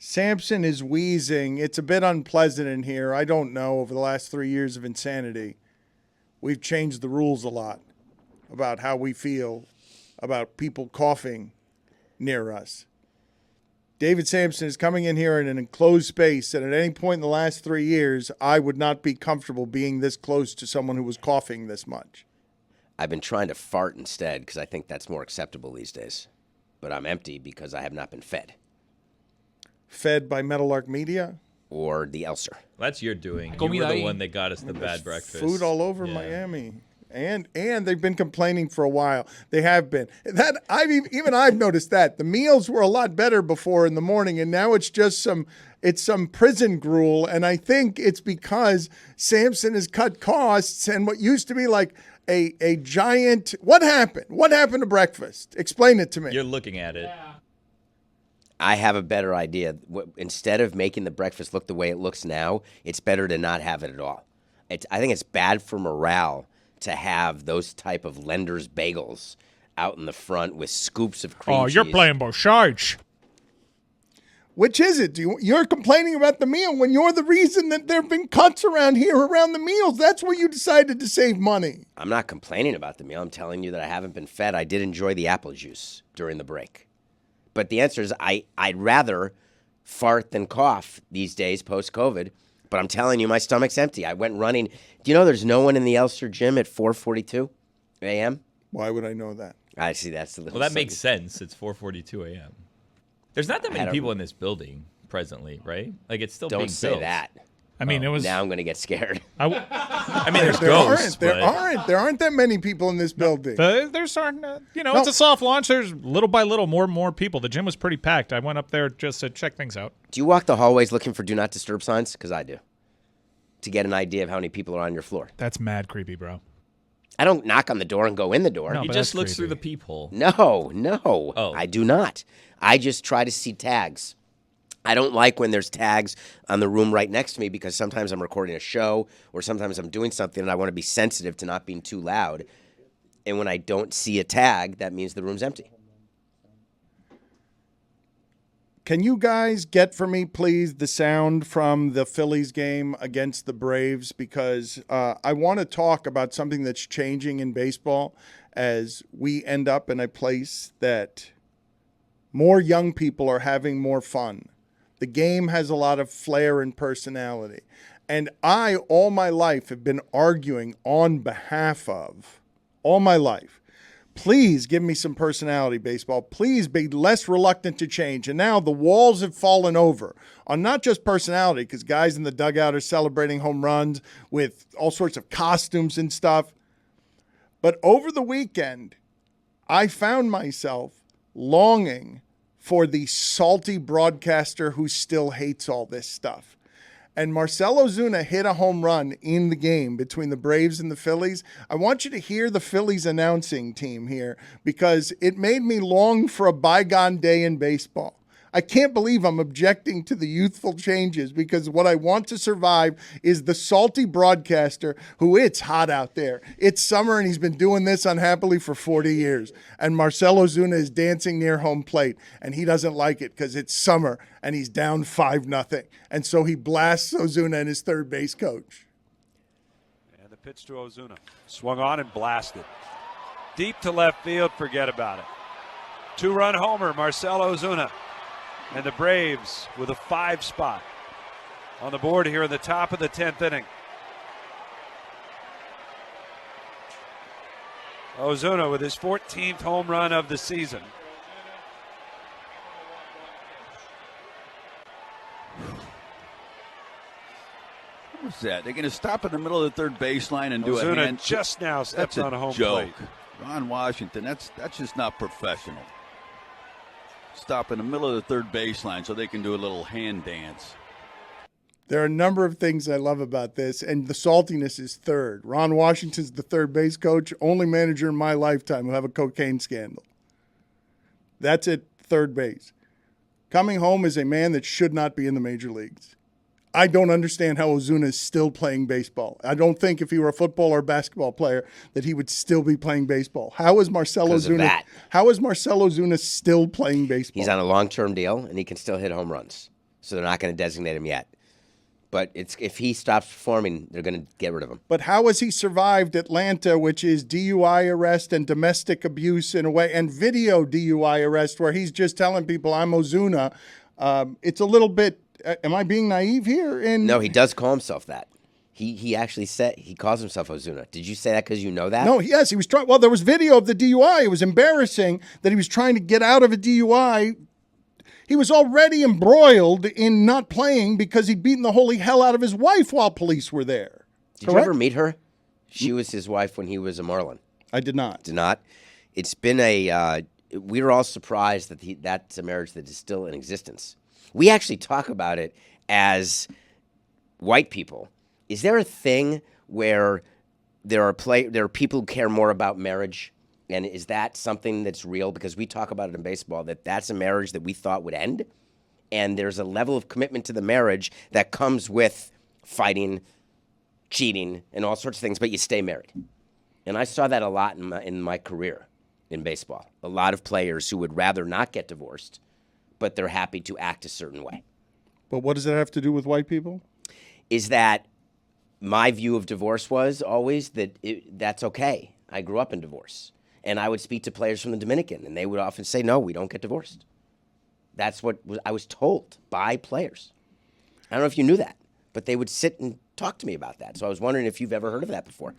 Samson is wheezing. It's a bit unpleasant in here. I don't know. Over the last 3 years of insanity, we've changed the rules a lot about how we feel about people coughing near us. David Samson is coming in here in an enclosed space, and at any point in the last 3 years, I would not be comfortable being this close to someone who was coughing this much. I've been trying to fart instead because I think that's more acceptable these days. But I'm empty because I have not been fed. Fed by Meadowlark Media? Or the Elser. That's your doing. You were the one that got us the bad breakfast. Food all over Miami. And they've been complaining for a while. They have been. I've noticed that. The meals were a lot better before in the morning, and now it's just some prison gruel. And I think it's because Samson has cut costs, and what used to be like a giant. What happened? What happened to breakfast? Explain it to me. You're looking at it. Yeah. I have a better idea. Instead of making the breakfast look the way it looks now, it's better to not have it at all. I think it's bad for morale to have those type of Lender's bagels out in the front with scoops of cream cheese. Oh, you're playing both sides. Which is it? You're complaining about the meal when you're the reason that there have been cuts around here around the meals. That's where you decided to save money. I'm not complaining about the meal. I'm telling you that I haven't been fed. I did enjoy the apple juice during the break. But the answer is I'd rather fart than cough these days post-COVID. But I'm telling you, my stomach's empty. I went running. Do you know there's no one in the Elster gym at 4:42 a.m.? Why would I know that? I see. That's a little. Well, that makes sense. It's 4:42 a.m. There's not that many people in this building presently, right? Like it's still being built. Don't say that. I mean, it was. Now I'm going to get scared. I mean, there's ghosts. There aren't that many people in this building. There's it's a soft launch. There's little by little more and more people. The gym was pretty packed. I went up there just to check things out. Do you walk the hallways looking for do not disturb signs? Because I do. To get an idea of how many people are on your floor. That's mad creepy, bro. I don't knock on the door and go in the door. No, He but just that's looks creepy. through the peephole. No. Oh. I do not. I just try to see tags. I don't like when there's tags on the room right next to me because sometimes I'm recording a show or sometimes I'm doing something and I want to be sensitive to not being too loud. And when I don't see a tag, that means the room's empty. Can you guys get for me, please, the sound from the Phillies game against the Braves? Because I want to talk about something that's changing in baseball as we end up in a place that more young people are having more fun. The game has a lot of flair and personality. And I, all my life, have been arguing on behalf of, all my life, please give me some personality, baseball. Please be less reluctant to change. And now the walls have fallen over on not just personality, because guys in the dugout are celebrating home runs with all sorts of costumes and stuff. But over the weekend, I found myself longing for the salty broadcaster who still hates all this stuff. And Marcell Ozuna hit a home run in the game between the Braves and the Phillies. I want you to hear the Phillies announcing team here because it made me long for a bygone day in baseball. I can't believe I'm objecting to the youthful changes because what I want to survive is the salty broadcaster who it's hot out there. It's summer and he's been doing this unhappily for 40 years. And Marcell Ozuna is dancing near home plate and he doesn't like it because it's summer and he's down 5-0. And so he blasts Ozuna and his third base coach. And the pitch to Ozuna. Swung on and blasted. Deep to left field, forget about it. 2-run homer, Marcell Ozuna. And the Braves with a 5 spot on the board here in the top of the 10th inning. Ozuna with his 14th home run of the season. What was that? They're going to stop in the middle of the third baseline and do Ozuna a hand. just now steps That's on a home joke. plate. Ron Washington, that's just not professional. Stop in the middle of the third baseline so they can do a little hand dance. There are a number of things I love about this, and the saltiness is third. Ron Washington's the third base coach, only manager in my lifetime who have a cocaine scandal. That's at third base. Coming home is a man that should not be in the major leagues. I don't understand how Ozuna is still playing baseball. I don't think if he were a football or basketball player that he would still be playing baseball. How is Marcell Ozuna? How is Marcell Ozuna still playing baseball? He's on a long-term deal, and he can still hit home runs. so they're not going to designate him yet. But if he stops performing, they're going to get rid of him. But how has he survived Atlanta, which is DUI arrest and domestic abuse in a way, and video DUI arrest where he's just telling people, I'm Ozuna? It's a little bit, am I being naive here? No, he does call himself that. He actually said he calls himself Ozuna. Did you say that because you know that? No, yes, he was trying. Well, there was video of the DUI. It was embarrassing that he was trying to get out of a DUI. He was already embroiled in not playing because he'd beaten the holy hell out of his wife while police were there. Did you ever meet her? She was his wife when he was a Marlin. I did not. Did not? It's been a, we were all surprised that that's a marriage that is still in existence. We actually talk about it as white people. Is there a thing where there are people who care more about marriage? And is that something that's real? Because we talk about it in baseball, that's a marriage that we thought would end. And there's a level of commitment to the marriage that comes with fighting, cheating, and all sorts of things, but you stay married. And I saw that a lot in my career in baseball. A lot of players who would rather not get divorced, but they're happy to act a certain way. But what does that have to do with white people? Is that my view of divorce was always that that's okay. I grew up in divorce. And I would speak to players from the Dominican, and they would often say, no, we don't get divorced. That's what I was told by players. I don't know if you knew that, but they would sit and talk to me about that. So I was wondering if you've ever heard of that before.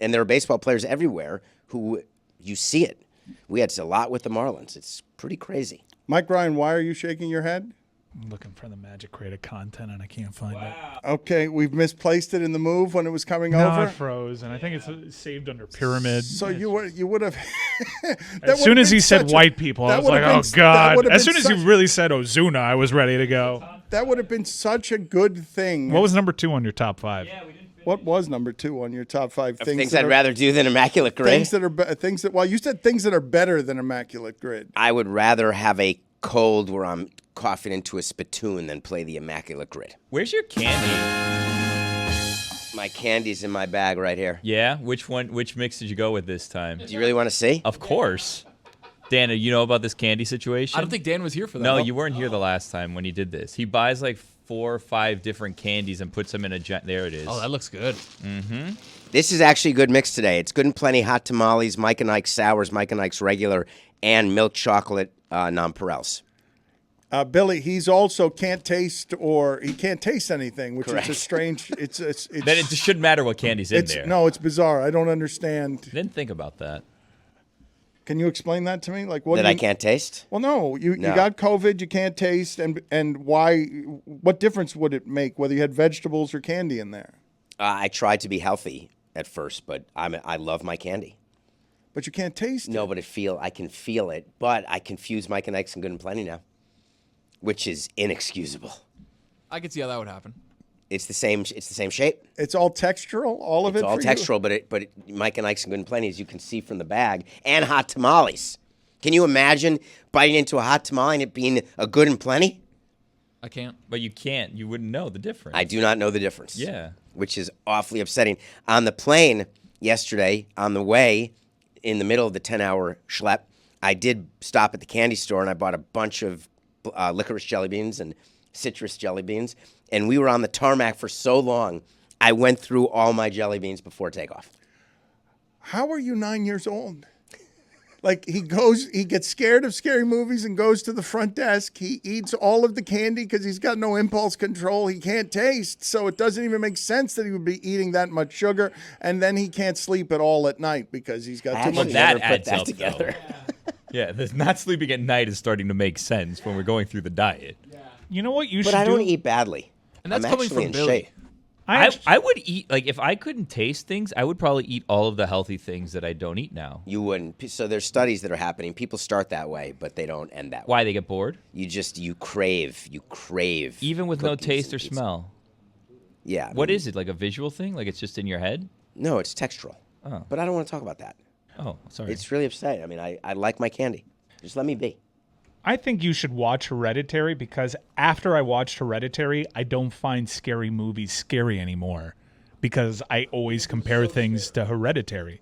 And there are baseball players everywhere who you see it. We had a lot with the Marlins. It's pretty crazy. Mike Ryan, why are you shaking your head? I'm looking for the Magic Creative content, and I can't find it. Okay, we've misplaced it in the move when it was coming No, over. it froze, and I think it's saved under Pyramid. So you would have. As soon as he said white people, I was like, oh, God. As soon as you really said Ozuna, I was ready to go. That would have been such a good thing. What was number 2 on your top 5? What was number 2 on your top 5 things I'd rather do than Immaculate Grid? Things that are well, you said things that are better than Immaculate Grid. I would rather have a cold where I'm coughing into a spittoon than play the Immaculate Grid. Where's your candy? My candy's in my bag right here. Yeah? Which mix did you go with this time? Do you really want to see? Of course. Dan, you know about this candy situation? I don't think Dan was here for that. No, you weren't here the last time when he did this. He buys like 4 or 5 different candies and puts them in a there it is. Oh, that looks good. Mm-hmm. This is actually a good mix today. It's Good and Plenty hot tamales, Mike and Ike's sours, Mike and Ike's regular, and milk chocolate nonpareils. Billy, he's also can't taste anything, which Correct. is a strange. Then it shouldn't matter what candy's in there. No, it's bizarre. I don't understand. I didn't think about that. Can you explain that to me? Like what? That I can't taste? Well, no. You got COVID. You can't taste, and why? What difference would it make whether you had vegetables or candy in there? I tried to be healthy at first, but I love my candy. But you can't taste it. No, but I can feel it. But I confuse Mike and Ike's and Good and Plenty now, which is inexcusable. I could see how that would happen. It's the same shape. It's all textural, all of it. It's all textural, but Mike and Ike's and Good and Plenty, as you can see from the bag, and hot tamales. Can you imagine biting into a hot tamale and it being a Good and Plenty? I can't. But you can't. You wouldn't know the difference. I do not know the difference. Yeah. Which is awfully upsetting. On the plane yesterday, on the way, in the middle of the 10-hour schlep, I did stop at the candy store and I bought a bunch of licorice jelly beans and citrus jelly beans. And we were on the tarmac for so long, I went through all my jelly beans before takeoff. How are you 9 years old? Like he gets scared of scary movies and goes to the front desk. He eats all of the candy because he's got no impulse control. He can't taste, so it doesn't even make sense that he would be eating that much sugar. And then he can't sleep at all at night because he's got too much. That Put adds that up together. Yeah, not sleeping at night is starting to make sense when we're going through the diet. You know what you But should I do? don't eat badly. And that's I'm coming actually from in Billy. shape. I would eat, like, if I couldn't taste things, I would probably eat all of the healthy things that I don't eat now. You wouldn't. So there's studies that are happening. People start that way, but they don't end that way. Why? They get bored? You crave. Even with no cookies taste or and pizza. smell? Yeah. What is it, like a visual thing? Like it's just in your head? No, it's textural. Oh. But I don't want to talk about that. Oh, sorry. It's really upsetting. I mean, I like my candy. Just let me be. I think you should watch Hereditary because after I watched Hereditary, I don't find scary movies scary anymore because I always compare things to Hereditary.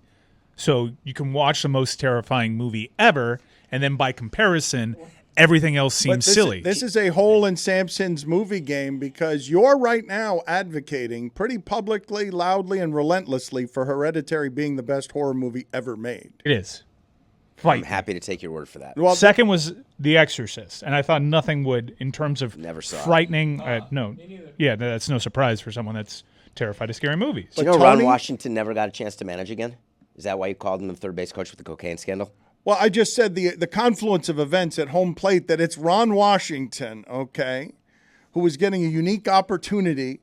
So you can watch the most terrifying movie ever, and then by comparison, everything else seems silly. This is a hole in Sampson's movie game because you're right now advocating pretty publicly, loudly, and relentlessly for Hereditary being the best horror movie ever made. It is. I'm happy to take your word for that. Well, second was The Exorcist, and I thought nothing would, in terms of Never saw it. frightening. No, yeah, that's no surprise for someone that's terrified of scary movies. Do you know Ron Washington never got a chance to manage again? Is that why you called him the third base coach with the cocaine scandal? Well, I just said the confluence of events at home plate that it's Ron Washington, okay, who was getting a unique opportunity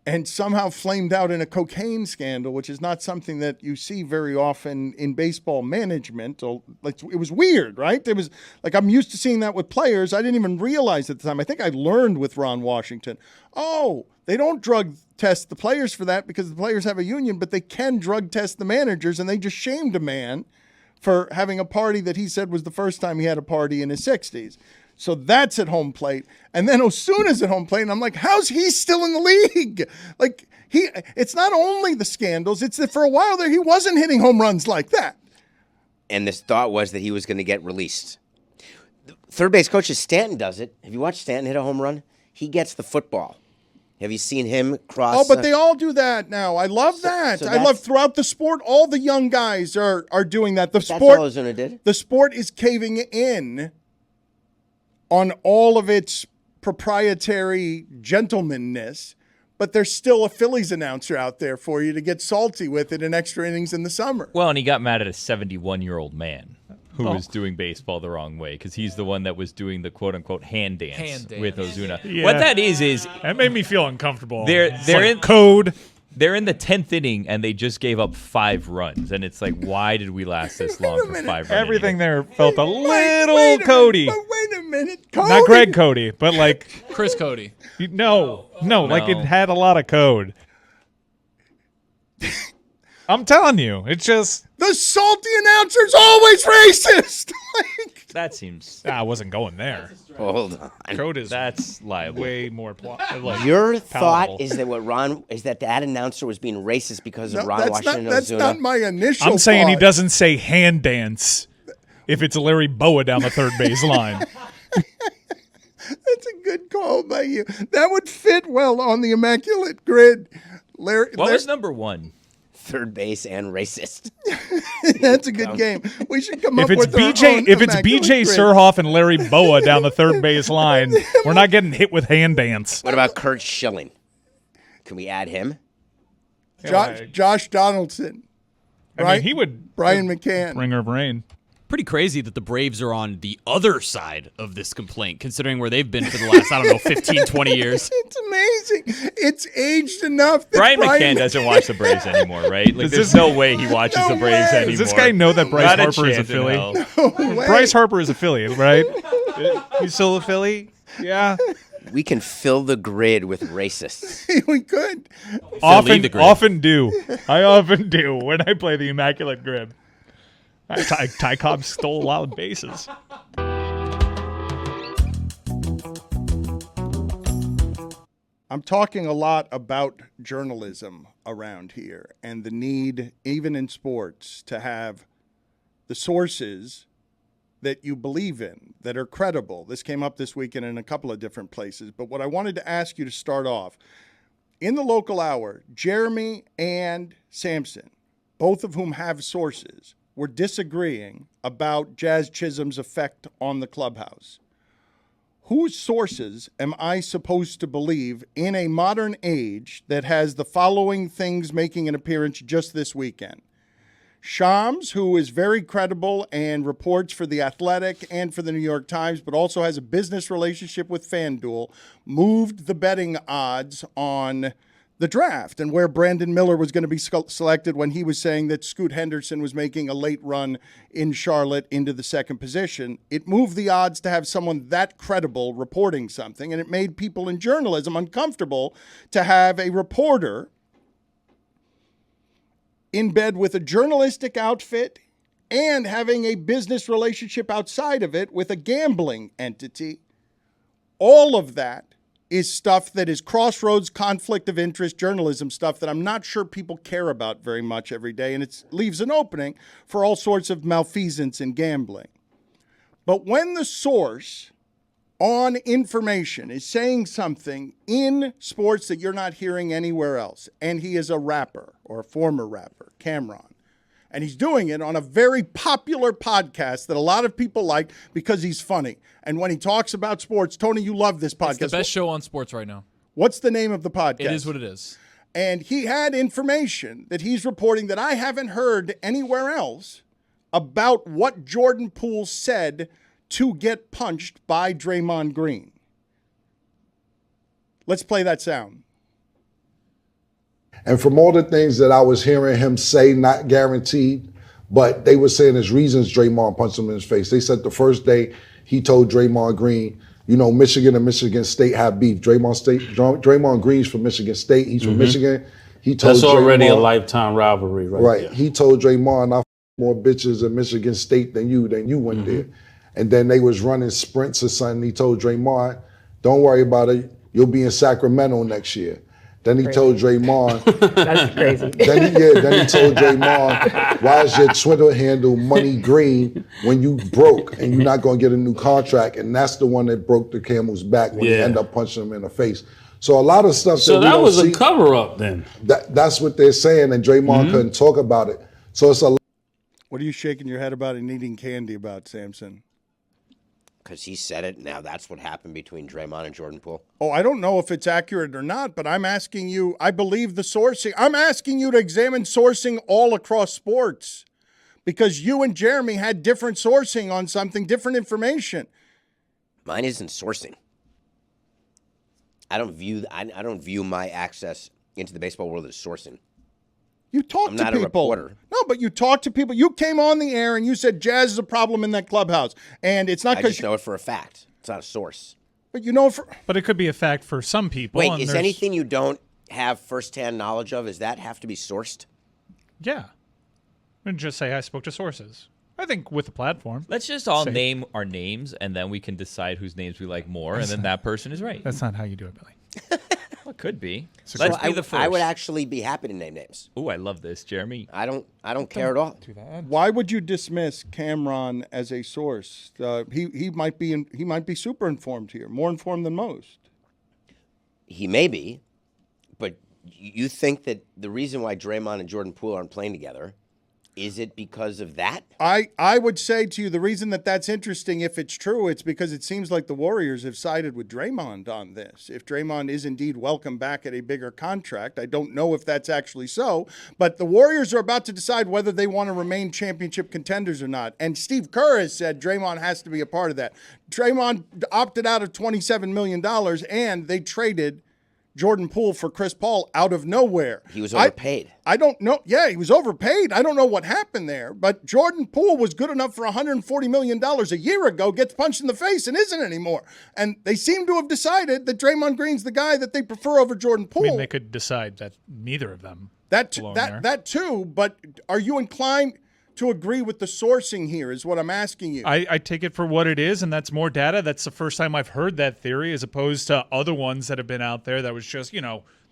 and somehow flamed out in a cocaine scandal, which is not something that you see very often in baseball management. It was weird, right? It was like I'm used to seeing that with players. I didn't even realize at the time. I think I learned with Ron Washington. Oh, they don't drug test the players for that because the players have a union, but they can drug test the managers, and they just shamed a man for having a party that he said was the first time he had a party in his 60s. So that's at home plate. And then Osuna's at home plate. And I'm like, how's he still in the league? Like, it's not only the scandals, it's that for a while there, he wasn't hitting home runs like that. And this thought was that he was going to get released. The third base coach is Stanton does it. Have you watched Stanton hit a home run? He gets the football. Have you seen him cross? Oh, but they all do that now. I love that. I love throughout the sport, all the young guys are doing that. That's all Ozuna did. The sport is caving in on all of its proprietary gentlemanness, but there's still a Phillies announcer out there for you to get salty with it in extra innings in the summer. Well, and he got mad at a 71-year-old man who was doing baseball the wrong way because he's the one that was doing the quote-unquote hand dance with Ozuna. Yeah. What that is that made me feel uncomfortable. They're in code. They're in the 10th inning, and they just gave up 5 runs. And it's like, why did we last this long for 5 runs? Everything there felt a little Cody. Wait a minute, Cody. Not Greg Cody, but like Chris Cody. No, like it had a lot of code. I'm telling you, it's just the salty announcer's always racist. That seems. I wasn't going there. Hold on. Code is That's liable. way more. Your palatable. thought is that that announcer was being racist because of Ron Washington and That's Ozuna? not my initial I'm saying he thought. doesn't say hand dance if it's Larry Boa down the third base line. That's a good call by you. That would fit well on the immaculate grid. What was number 1? Third base and racist. That's a good game. We should come If up it's with our own BJ immaculate grid. Surhoff and Larry Boa down the third base line, we're not getting hit with hand dance. What about Kurt Schilling? Can we add him? Josh Donaldson. I mean, he would Brian McCann. Ringer of Rain. Pretty crazy that the Braves are on the other side of this complaint, considering where they've been for the last, 15, 20 years. It's amazing. It's aged enough that Brian McCann doesn't watch the Braves anymore, right? Like, there's no way he watches the Braves anymore. Does this guy know that Bryce Not a Harper is a chance in Philly? hell. Bryce Harper is a Philly, right? He's still a Philly? Yeah. We can fill the grid with racists. We could. Often do. I often do when I play the Immaculate Grid. Ty Cobb stole a lot of bases. I'm talking a lot about journalism around here and the need, even in sports, to have the sources that you believe in, that are credible. This came up this weekend in a couple of different places. But what I wanted to ask you to start off, in the local hour, Jeremy and Sampson, both of whom have sources, were disagreeing about Jazz Chisholm's effect on the clubhouse. Whose sources am I supposed to believe in a modern age that has the following things making an appearance just this weekend? Shams, who is very credible and reports for The Athletic and for the New York Times, but also has a business relationship with FanDuel, moved the betting odds on the draft and where Brandon Miller was going to be selected when he was saying that Scoot Henderson was making a late run in Charlotte into the second position. It moved the odds to have someone that credible reporting something, and it made people in journalism uncomfortable to have a reporter in bed with a journalistic outfit and having a business relationship outside of it with a gambling entity. All of that is stuff that is crossroads, conflict of interest, journalism stuff that I'm not sure people care about very much every day, and it leaves an opening for all sorts of malfeasance in gambling. But when the source on information is saying something in sports that you're not hearing anywhere else, and he is a rapper or a former rapper, Cameron, and he's doing it on a very popular podcast that a lot of people like because he's funny. And when he talks about sports, Tony, you love this podcast. It's the best show on sports right now. What's the name of the podcast? It is what it is. And he had information that he's reporting that I haven't heard anywhere else about what Jordan Poole said to get punched by Draymond Green. Let's play that sound. And from all the things that I was hearing him say, not guaranteed, but they were saying his reasons Draymond punched him in his face. They said the first day he told Draymond Green, you know, Michigan and Michigan State have beef. Draymond Green's from Michigan State. He's from Michigan. He told That's already Draymond, a lifetime rivalry, right there. He told Draymond, I more bitches in Michigan State than you went there. And then they was running sprints or something. He told Draymond, don't worry about it. You'll be in Sacramento next year. Then he told Draymond. That's crazy. Then he told Draymond, why is your Twitter handle Money Green when you broke and you're not going to get a new contract? And that's the one that broke the camel's back when he ended up punching him in the face. So a lot of stuff that was a cover-up then. That's what they're saying, and Draymond couldn't talk about it. So it's a. What are you shaking your head about and eating candy about, Samson? Because he said it. Now that's what happened between Draymond and Jordan Poole. Oh, I don't know if it's accurate or not, but I'm asking you, I believe the sourcing. I'm asking you to examine sourcing all across sports because you and Jeremy had different sourcing on something, different information. Mine isn't sourcing. I don't view my access into the baseball world as sourcing. You talk I'm to not people. a reporter. No, but you talk to people. You came on the air and you said Jazz is a problem in that clubhouse. And it's not I because just know it for a fact. It's not a source. But you know But it could be a fact for some people. Wait, and is anything you don't have firsthand knowledge of, does that have to be sourced? Yeah. And just say I spoke to sources. I think with the platform. Let's just all name our names, and then we can decide whose names we like more, and then that person is right. That's not how you do it, Billy. Well, it could be. Let's be the first. I would actually be happy to name names. Oh, I love this, Jeremy. I don't care at all. Why would you dismiss Cameron as a source? He might be super informed here, more informed than most. He may be, but you think that the reason why Draymond and Jordan Poole aren't playing together, is it because of that? I would say to you the reason that that's interesting, if it's true, it's because it seems like the Warriors have sided with Draymond on this. If Draymond is indeed welcome back at a bigger contract, I don't know if that's actually so, but the Warriors are about to decide whether they want to remain championship contenders or not. And Steve Kerr has said Draymond has to be a part of that. Draymond opted out of $27 million, and they traded Jordan Poole for Chris Paul out of nowhere. He was overpaid. I don't know. Yeah, he was overpaid. I don't know what happened there, but Jordan Poole was good enough for $140 million a year ago, gets punched in the face and isn't anymore. And they seem to have decided that Draymond Green's the guy that they prefer over Jordan Poole. I mean, they could decide that neither of them that too, but are you inclined to agree with the sourcing here is what I'm asking you. I take it for what it is, and that's more data. That's the first time I've heard that theory as opposed to other ones that have been out there that was just,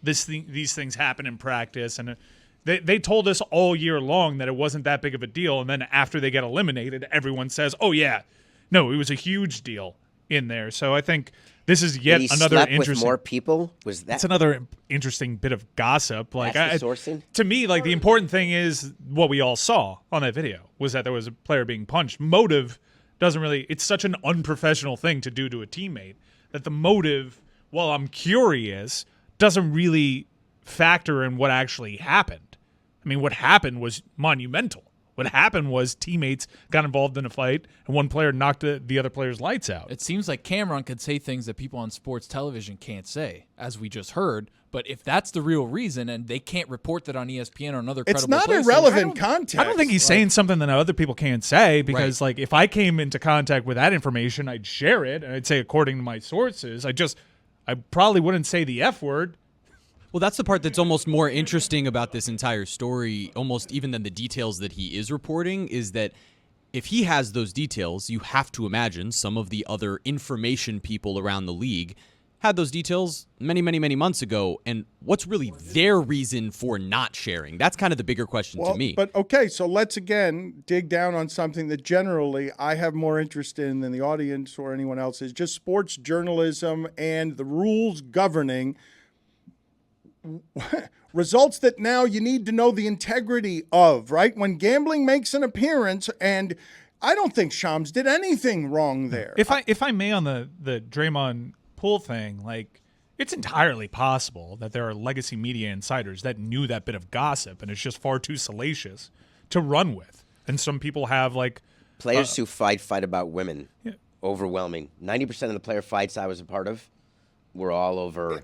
these things happen in practice. And they told us all year long that it wasn't that big of a deal. And then after they get eliminated, everyone says, oh, yeah, no, it was a huge deal in there. So I think this is yet another interesting. With more people? Was that? It's another interesting bit of gossip. Like that's the sourcing? To me, like the important thing is what we all saw on that video was that there was a player being punched. Motive doesn't really. It's such an unprofessional thing to do to a teammate that the motive, while I'm curious, doesn't really factor in what actually happened. I mean, what happened was monumental. What happened was teammates got involved in a fight, and one player knocked the other player's lights out. It seems like Cameron could say things that people on sports television can't say, as we just heard. But if that's the real reason, and they can't report that on ESPN or another credible it's not places, irrelevant context. I don't think he's saying something that other people can't say because, like, if I came into contact with that information, I'd share it, and I'd say according to my sources. I probably wouldn't say the F word. Well, that's the part that's almost more interesting about this entire story, almost even than the details that he is reporting, is that if he has those details, you have to imagine some of the other information people around the league had those details many, many, many months ago. And what's really their reason for not sharing? That's kind of the bigger question to me. But okay, so let's again dig down on something that generally I have more interest in than the audience or anyone else is just sports journalism and the rules governing results that now you need to know the integrity of, right? When gambling makes an appearance, and I don't think Shams did anything wrong there. If I may on the Draymond Poole thing, like, it's entirely possible that there are legacy media insiders that knew that bit of gossip and it's just far too salacious to run with. And some people have like players who fight about women. Yeah. Overwhelming. 90% of the player fights I was a part of were all over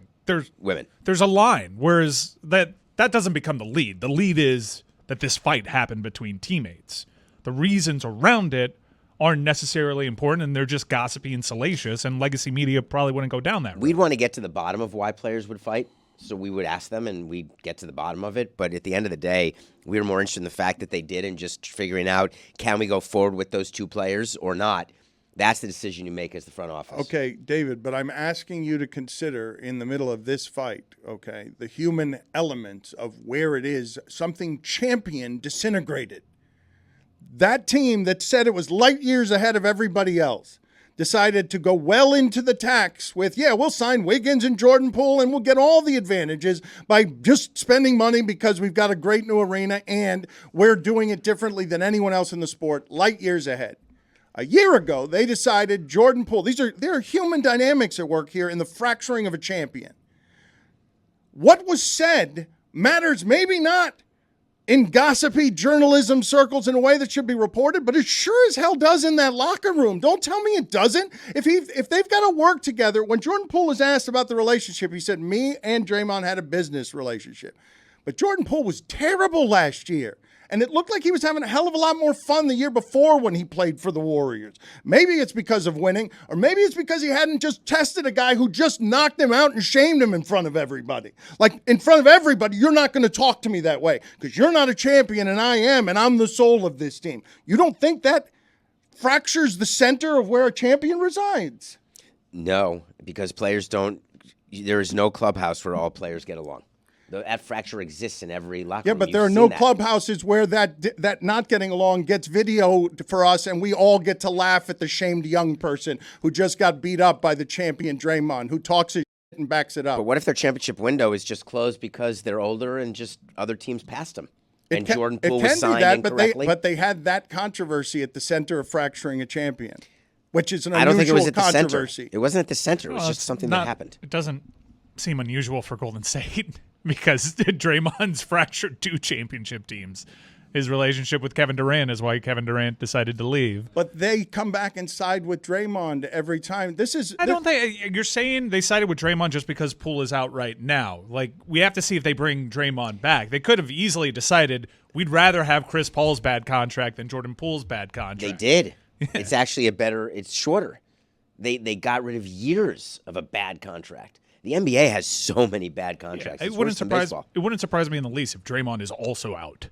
women. There's a line, whereas that doesn't become the lead. The lead is that this fight happened between teammates. The reasons around it aren't necessarily important, and they're just gossipy and salacious, and legacy media probably wouldn't go down that road. We'd want to get to the bottom of why players would fight, so we would ask them, and we'd get to the bottom of it. But at the end of the day, we were more interested in the fact that they did and just figuring out, can we go forward with those two players or not? That's the decision you make as the front office. Okay, David, but I'm asking you to consider in the middle of this fight, okay, the human element of where it is, something champion disintegrated. That team that said it was light years ahead of everybody else decided to go well into the tax with, we'll sign Wiggins and Jordan Poole and we'll get all the advantages by just spending money because we've got a great new arena and we're doing it differently than anyone else in the sport, light years ahead. A year ago, they decided Jordan Poole, there are human dynamics at work here in the fracturing of a champion. What was said matters maybe not in gossipy journalism circles in a way that should be reported, but it sure as hell does in that locker room. Don't tell me it doesn't. If they've got to work together, when Jordan Poole was asked about the relationship, he said, me and Draymond had a business relationship. But Jordan Poole was terrible last year. And it looked like he was having a hell of a lot more fun the year before when he played for the Warriors. Maybe it's because of winning, or maybe it's because he hadn't just tested a guy who just knocked him out and shamed him in front of everybody. Like, in front of everybody, you're not going to talk to me that way because you're not a champion and I am, and I'm the soul of this team. You don't think that fractures the center of where a champion resides? No, because players don't – there is no clubhouse where all players get along. That fracture exists in every locker room. Yeah, but there are no clubhouses where that not getting along gets video for us, and we all get to laugh at the shamed young person who just got beat up by the champion Draymond, who talks his shit and backs it up. But what if their championship window is just closed because they're older and just other teams passed them? And Jordan Poole was signed incorrectly? But they had that controversy at the center of fracturing a champion, which is an unusual I don't think it was at controversy. The center. It wasn't at the center. It was just something that happened. It doesn't seem unusual for Golden State. Because Draymond's fractured two championship teams. His relationship with Kevin Durant is why Kevin Durant decided to leave. But they come back and side with Draymond every time. I don't think you're saying they sided with Draymond just because Poole is out right now. Like, we have to see if they bring Draymond back. They could have easily decided we'd rather have Chris Paul's bad contract than Jordan Poole's bad contract. They did. It's actually it's shorter. They got rid of years of a bad contract. The NBA has so many bad contracts. Yeah, it wouldn't surprise me in the least if Draymond is also out.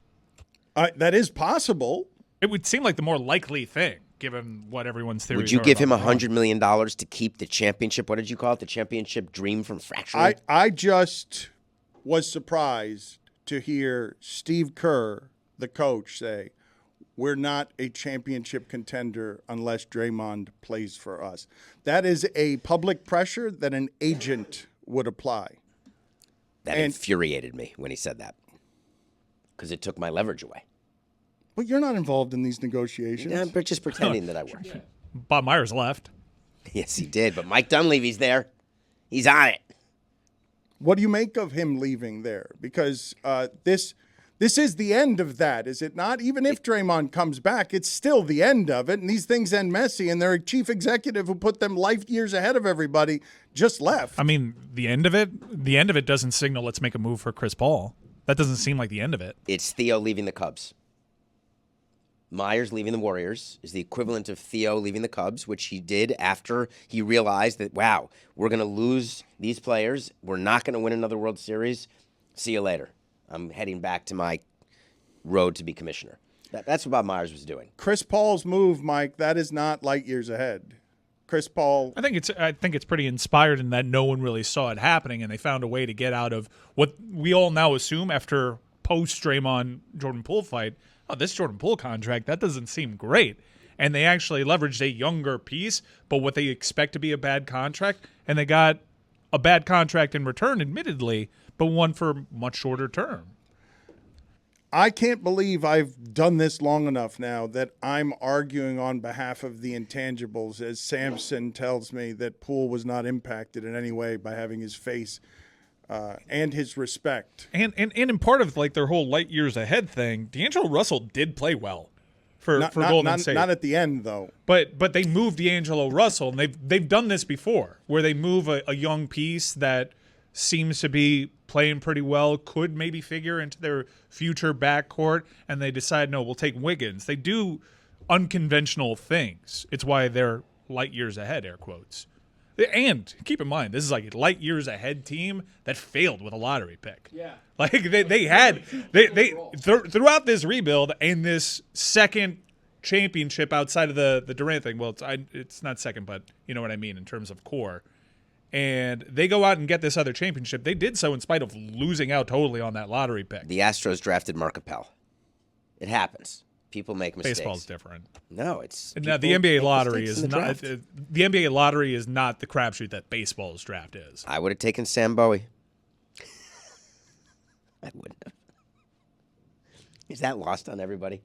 That is possible. It would seem like the more likely thing, given what everyone's theories are. Would you give him $100 million to keep the championship? What did you call it? The championship dream from fracturing? I just was surprised to hear Steve Kerr, the coach, say, we're not a championship contender unless Draymond plays for us. That is a public pressure that an agent would apply. That infuriated me when he said that because it took my leverage away. But you're not involved in these negotiations. Yeah, I'm just pretending that I were. Bob Myers left. Yes, he did. But Mike Dunleavy's there. He's on it. What do you make of him leaving there? Because this is the end of that, is it not? Even if Draymond comes back, it's still the end of it, and these things end messy, and their chief executive who put them life years ahead of everybody just left. I mean, the end of it doesn't signal let's make a move for Chris Paul. That doesn't seem like the end of it. It's Theo leaving the Cubs. Myers leaving the Warriors is the equivalent of Theo leaving the Cubs, which he did after he realized that, wow, we're going to lose these players. We're not going to win another World Series. See you later. I'm heading back to my road to be commissioner. That's what Bob Myers was doing. Chris Paul's move, Mike, that is not light years ahead. Chris Paul. I think it's pretty inspired in that no one really saw it happening, and they found a way to get out of what we all now assume after post Draymond Jordan Poole fight. Oh, this Jordan Poole contract, that doesn't seem great. And they actually leveraged a younger piece, but what they expect to be a bad contract, and they got a bad contract in return, admittedly, but one for much shorter term. I can't believe I've done this long enough now that I'm arguing on behalf of the intangibles, as Samson tells me that Poole was not impacted in any way by having his face and his respect. And in part of like their whole light years ahead thing, D'Angelo Russell did play well for Golden State. Not at the end, though. But they moved D'Angelo Russell, and they've done this before, where they move a young piece that seems to be playing pretty well, could maybe figure into their future backcourt, and they decide, no, we'll take Wiggins. They do unconventional things. It's why they're light years ahead, air quotes. And keep in mind, this is like a light years ahead team that failed with a lottery pick. Yeah, like they throughout this rebuild and this second championship outside of the Durant thing. Well, it's not second, but you know what I mean in terms of core. And they go out and get this other championship. They did so in spite of losing out totally on that lottery pick. The Astros drafted Mark Appel. It happens. People make mistakes. Baseball's different. No, it's now the NBA lottery is not. The NBA lottery is not the crapshoot that baseball's draft is. I would have taken Sam Bowie. I wouldn't have. Is that lost on everybody?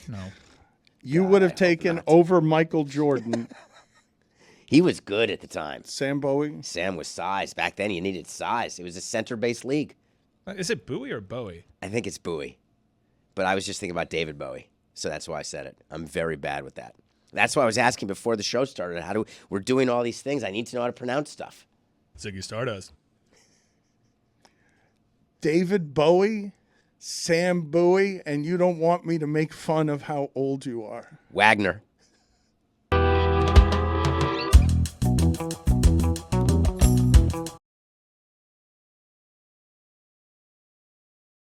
No. You would have taken over Michael Jordan. He was good at the time. Sam Bowie? Sam was size. Back then, you needed size. It was a center-based league. Is it Bowie or Bowie? I think it's Bowie. But I was just thinking about David Bowie, so that's why I said it. I'm very bad with that. That's why I was asking before the show started, we're doing all these things. I need to know how to pronounce stuff. Ziggy Stardust. David Bowie, Sam Bowie, and you don't want me to make fun of how old you are. Wagner.